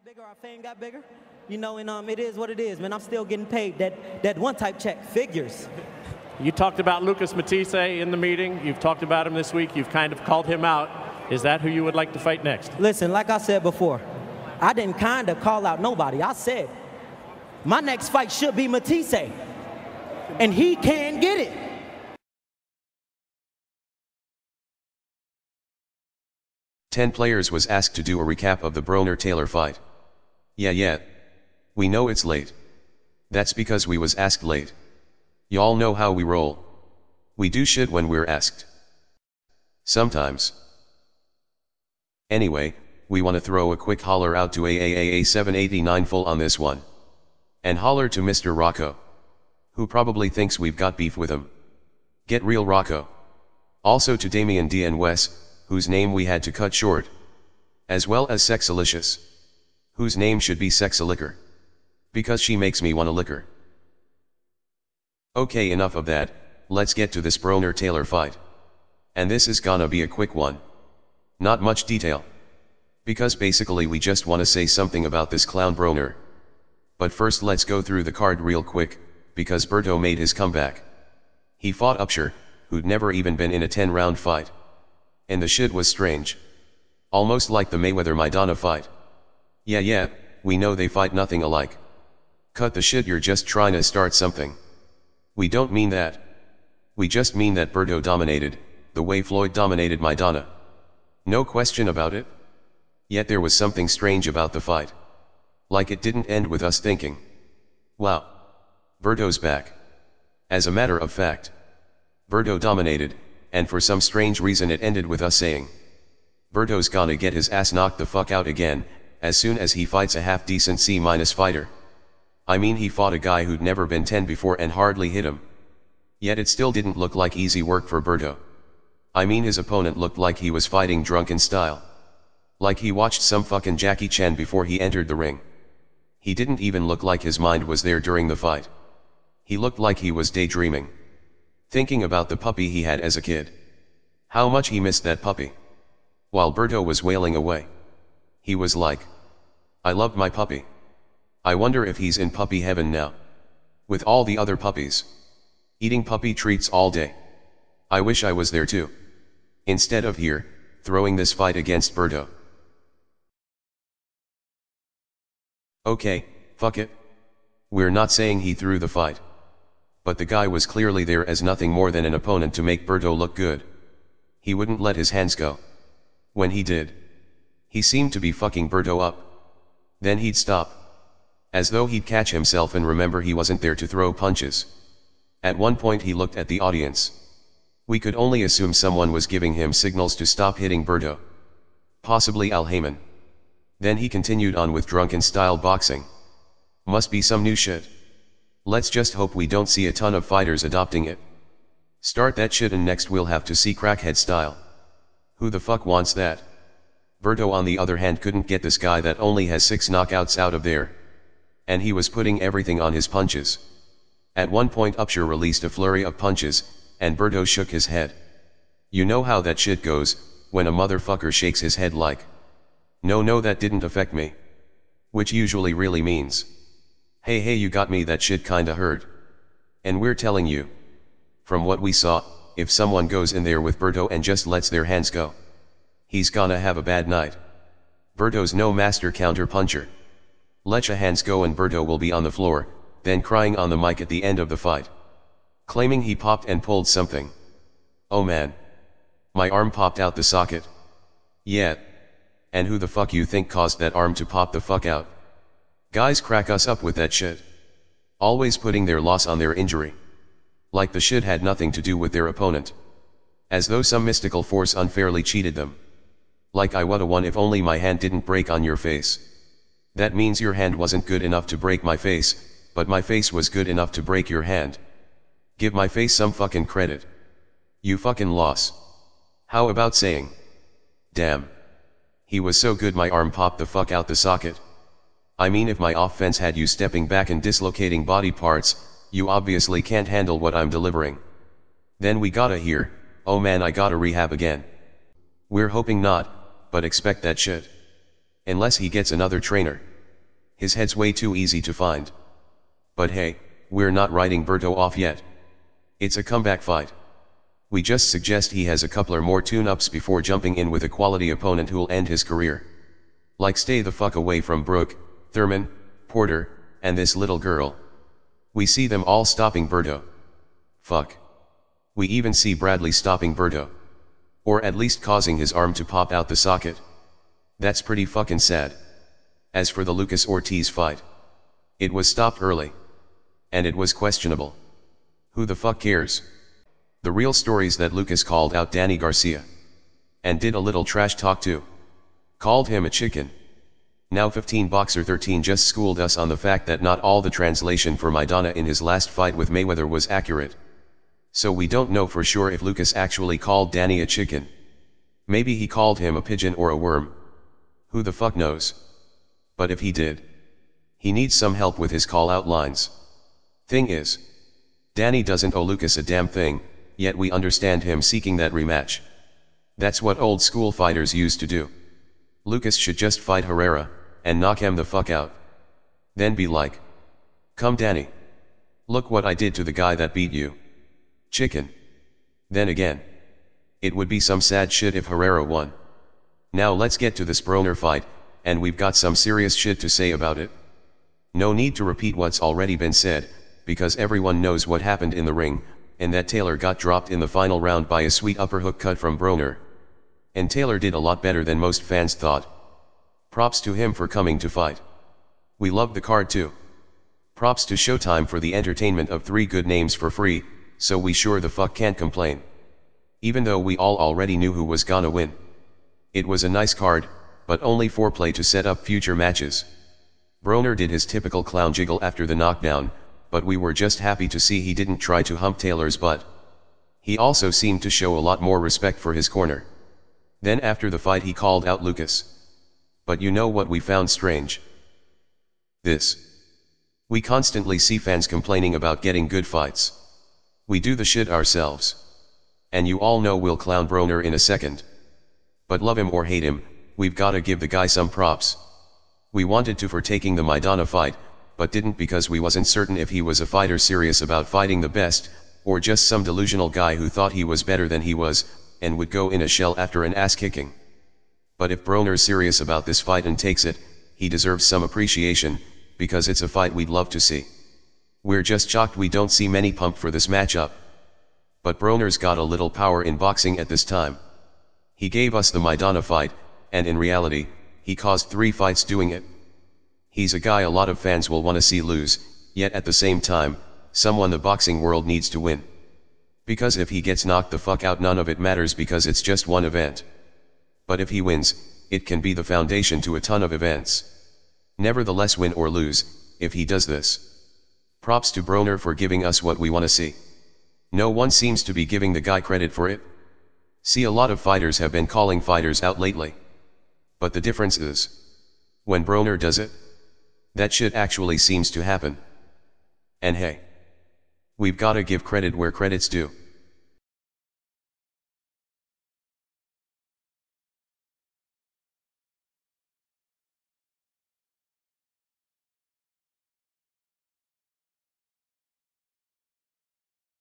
got bigger, our fame got bigger. You know, and it is what it is, man. I'm still getting paid that one type check, figures. You talked about Lucas Matisse in the meeting. You've talked about him this week. You've kind of called him out. Is that who you would like to fight next? Listen, like I said before, I didn't kind of call out nobody. I said, my next fight should be Matisse, and he can get it. Ten Players was asked to do a recap of the Broner Taylor fight. Yeah. We know it's late. That's because we was asked late. Y'all know how we roll. We do shit when we're asked. Sometimes. Anyway, we wanna throw a quick holler out to AAAA 789 full on this one. And holler to Mr. Rocco. Who probably thinks we've got beef with him. Get real, Rocco. Also to Damian D and Wes, whose name we had to cut short. As well as Sexalicious. Whose name should be Sexalicker. Because she makes me wanna lick her. Okay, enough of that, let's get to this Broner Taylor fight. And this is gonna be a quick one. Not much detail. Because basically we just wanna say something about this clown Broner. But first let's go through the card real quick, because Berto made his comeback. He fought Upshur, who'd never even been in a 10-round fight. And the shit was strange. Almost like the Mayweather-Maidana fight. Yeah, we know they fight nothing alike. Cut the shit, you're just trying to start something. We don't mean that. We just mean that Berto dominated, the way Floyd dominated Maidana. No question about it. Yet there was something strange about the fight. Like it didn't end with us thinking, wow, Berto's back. As a matter of fact, Berto dominated, and for some strange reason it ended with us saying, Berto's gonna get his ass knocked the fuck out again, as soon as he fights a half-decent C- fighter. I mean, he fought a guy who'd never been 10 before and hardly hit him. Yet it still didn't look like easy work for Berto. I mean, his opponent looked like he was fighting drunken style. Like he watched some fucking Jackie Chan before he entered the ring. He didn't even look like his mind was there during the fight. He looked like he was daydreaming. Thinking about the puppy he had as a kid. How much he missed that puppy. While Berto was wailing away. He was like, I loved my puppy. I wonder if he's in puppy heaven now. With all the other puppies. Eating puppy treats all day. I wish I was there too. Instead of here, throwing this fight against Berto. Okay, fuck it. We're not saying he threw the fight. But the guy was clearly there as nothing more than an opponent to make Berto look good. He wouldn't let his hands go. When he did, he seemed to be fucking Berto up. Then he'd stop. As though he'd catch himself and remember he wasn't there to throw punches. At one point he looked at the audience. We could only assume someone was giving him signals to stop hitting Berto. Possibly Al Heyman. Then he continued on with drunken style boxing. Must be some new shit. Let's just hope we don't see a ton of fighters adopting it. Start that shit and next we'll have to see crackhead style. Who the fuck wants that? Berto on the other hand couldn't get this guy that only has 6 knockouts out of there. And he was putting everything on his punches. At one point Upshur released a flurry of punches, and Berto shook his head. You know how that shit goes, when a motherfucker shakes his head like, no that didn't affect me. Which usually really means, hey you got me, that shit kinda hurt. And we're telling you. From what we saw, if someone goes in there with Berto and just lets their hands go, he's gonna have a bad night. Berto's no master counter puncher. Let your hands go and Berto will be on the floor, then crying on the mic at the end of the fight. Claiming he popped and pulled something. Oh man. My arm popped out the socket. Yeah. And who the fuck you think caused that arm to pop the fuck out? Guys crack us up with that shit. Always putting their loss on their injury. Like the shit had nothing to do with their opponent. As though some mystical force unfairly cheated them. Like I woulda won if only my hand didn't break on your face. That means your hand wasn't good enough to break my face, but my face was good enough to break your hand. Give my face some fucking credit. You fucking loss. How about saying, damn. He was so good my arm popped the fuck out the socket. I mean, if my offense had you stepping back and dislocating body parts, you obviously can't handle what I'm delivering. Then we gotta hear, oh man, I gotta rehab again. We're hoping not, but expect that shit. Unless he gets another trainer. His head's way too easy to find. But hey, we're not writing Berto off yet. It's a comeback fight. We just suggest he has a couple more tune-ups before jumping in with a quality opponent who'll end his career. Like stay the fuck away from Brooke, Thurman, Porter, and this little girl. We see them all stopping Berto. Fuck. We even see Bradley stopping Berto. Or at least causing his arm to pop out the socket. That's pretty fucking sad. As for the Lucas Ortiz fight, it was stopped early. And it was questionable. Who the fuck cares? The real story's that Lucas called out Danny Garcia. And did a little trash talk too. Called him a chicken. Now 15 Boxer 13 just schooled us on the fact that not all the translation for Maidana in his last fight with Mayweather was accurate. So we don't know for sure if Lucas actually called Danny a chicken. Maybe he called him a pigeon or a worm. Who the fuck knows? But if he did, he needs some help with his call-out lines. Thing is, Danny doesn't owe Lucas a damn thing, yet we understand him seeking that rematch. That's what old school fighters used to do. Lucas should just fight Herrera, and knock him the fuck out. Then be like, come Danny. Look what I did to the guy that beat you. Chicken. Then again, it would be some sad shit if Herrera won. Now let's get to this Broner fight, and we've got some serious shit to say about it. No need to repeat what's already been said, because everyone knows what happened in the ring, and that Taylor got dropped in the final round by a sweet upper hook cut from Broner. And Taylor did a lot better than most fans thought. Props to him for coming to fight. We loved the card too. Props to Showtime for the entertainment of 3 good names for free, so we sure the fuck can't complain. Even though we all already knew who was gonna win. It was a nice card, but only foreplay to set up future matches. Broner did his typical clown jiggle after the knockdown, but we were just happy to see he didn't try to hump Taylor's butt. He also seemed to show a lot more respect for his corner. Then after the fight he called out Lucas. But you know what we found strange? This. We constantly see fans complaining about getting good fights. We do the shit ourselves. And you all know we'll clown Broner in a second. But love him or hate him, we've gotta give the guy some props. We wanted to for taking the Maidana fight, but didn't because we wasn't certain if he was a fighter serious about fighting the best, or just some delusional guy who thought he was better than he was, and would go in a shell after an ass kicking. But if Broner's serious about this fight and takes it, he deserves some appreciation, because it's a fight we'd love to see. We're just shocked we don't see many pumped for this matchup. But Broner's got a little power in boxing at this time. He gave us the Maidana fight, and in reality, he caused 3 fights doing it. He's a guy a lot of fans will want to see lose, yet at the same time, someone the boxing world needs to win. Because if he gets knocked the fuck out none of it matters because it's just one event. But if he wins, it can be the foundation to a ton of events. Nevertheless win or lose, if he does this. Props to Broner for giving us what we want to see. No one seems to be giving the guy credit for it. See, a lot of fighters have been calling fighters out lately. But the difference is, when Broner does it, that shit actually seems to happen. And hey, we've gotta give credit where credit's due.